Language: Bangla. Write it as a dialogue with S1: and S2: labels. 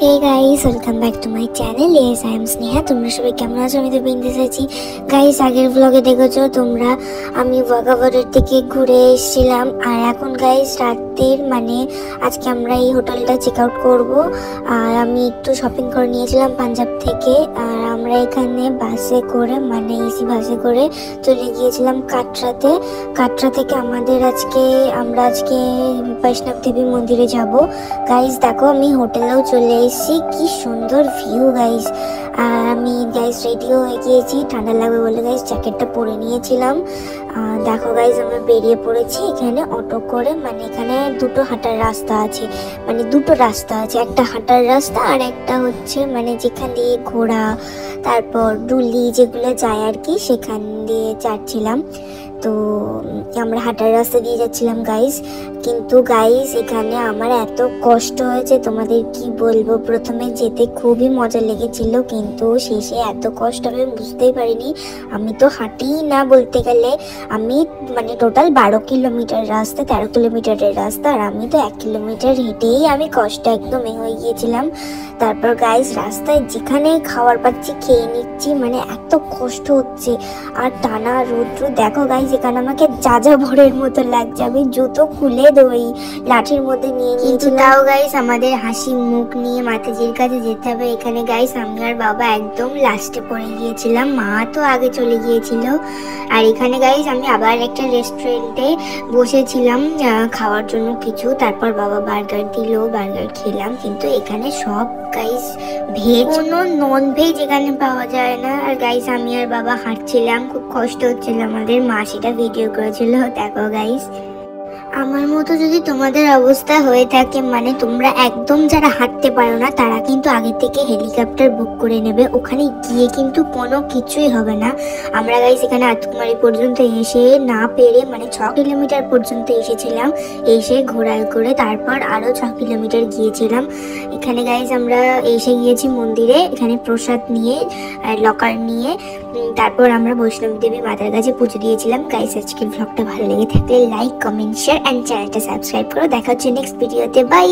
S1: Hey guys, welcome back to my channel. Yes, I am Sneha. তোমরা সবাই কেমন আছো? আমি তো বিন্দেশ আছি। গাইস, আগের ব্লগে দেখেছো তোমরা আমি ওয়াঘাবর্ডার থেকে ঘুরে এসেছিলাম, আর এখন গাইস রাতের আজকে আমরা এই হোটেলটা চেক আউট করবো। আর আমি একটু শপিং করে নিয়েছিলাম পাঞ্জাব থেকে, আর আমরা এখানে বাসে করে এসি বাসে করে চলে গিয়েছিলাম কাটরাতে। কাটরা থেকে আমরা আজকে বৈষ্ণব দেবী মন্দিরে যাব। গাইস দেখো, আমি হোটেলেও চলে এসেছি, কি সুন্দর ভিউ গাইস। আর আমি গাইস রেডিও হয়ে গিয়েছি, ঠান্ডা লাগবে বলে গাইস জ্যাকেটটা পরে নিয়েছিলাম। দেখো গাইস, আমরা বেরিয়ে পড়েছি এখানে অটো করে। এখানে দুটো হাঁটার রাস্তা আছে, দুটো রাস্তা আছে, একটা হাঁটার রাস্তা আর একটা হচ্ছে যেখান দিয়ে ঘোড়া তারপর ডুলি যেগুলো যায় আর কি, সেখান দিয়ে যাচ্ছিলাম। তো আমরা হাঁটার রাস্তা দিয়ে যাচ্ছিলাম গাইস। কিন্তু গাইস এখানে আমার এত কষ্ট হয়েছে, তোমাদের কি বলবো। প্রথমে যেতে খুবই মজা লেগেছিল, কিন্তু শেষে এত কষ্ট আমি বুঝতেই পারিনি। আমি তো হাঁটি না বলতে গেলে, আমি টোটাল 12 কিলোমিটার রাস্তা, 13 কিলোমিটারের রাস্তা, আর আমি তো 1 কিলোমিটার হেঁটেই আমি কষ্ট একদম হয়ে গিয়েছিলাম। তারপর গাইস রাস্তায় যেখানে খাবার পাচ্ছি খেয়ে নিচ্ছি, এত কষ্ট হচ্ছে। আর টানা রৌদ্র দেখো গাইস, এখানে আমাকে যাযাবরের মতো লাগছে। আমি জুতো খুলে ওই লাঠির মধ্যে নিয়ে কিন্তু তাও গাইস আমাদের হাসি মুখ নিয়ে মাতাজির কাছে যেতে হবে। এখানে গাইস আমি আর বাবা একদম লাস্টে পড়ে গিয়েছিলাম, মা তো আগে চলে গিয়েছিল। আর এখানে গাইস আমি আবার একটা রেস্টুরেন্টে বসেছিলাম খাওয়ার জন্য কিছু। তারপর বাবা বার্গার দিল, বার্গার খেলাম। কিন্তু এখানে সব গাইস ভেজ, কোনো নন ভেজ এখানে পাওয়া যায় না। আর গাইস আমি আর বাবা হাঁটছিলাম, খুব কষ্ট হচ্ছিল আমাদের। মা সেটা ভিডিও করেছিল, দেখো গাইস। আমার মতো যদি তোমাদের অবস্থা হয়ে থাকে, তোমরা একদম যারা হাঁটতে পারো না, তারা কিন্তু আগে থেকে হেলিকপ্টার বুক করে নেবে। ওখানে গিয়ে কিন্তু কোনো কিছুই হবে না। আমরা গাইস এখানে আতকুমারি পর্যন্ত এসে না পেরে 6 কিলোমিটার পর্যন্ত এসেছিলাম, এসে ঘোড়ায় করে তারপর আরো 6 কিলোমিটার গিয়েছিলাম। এখানে গাইস আমরা এসে গিয়েছি মন্দিরে, এখানে প্রসাদ নিয়ে আর লকার নিয়ে। তারপর আমরা বৈষ্ণব দেবী মাতার কাছে পুজো দিয়েছিলাম। গাইস আজকের ব্লগটা ভালো লেগে থাকলে লাইক, কমেন্ট, শেয়ার এন্ড চ্যানেলটা সাবস্ক্রাইব করো। দেখা হচ্ছে নেক্সট ভিডিওতে, বাই।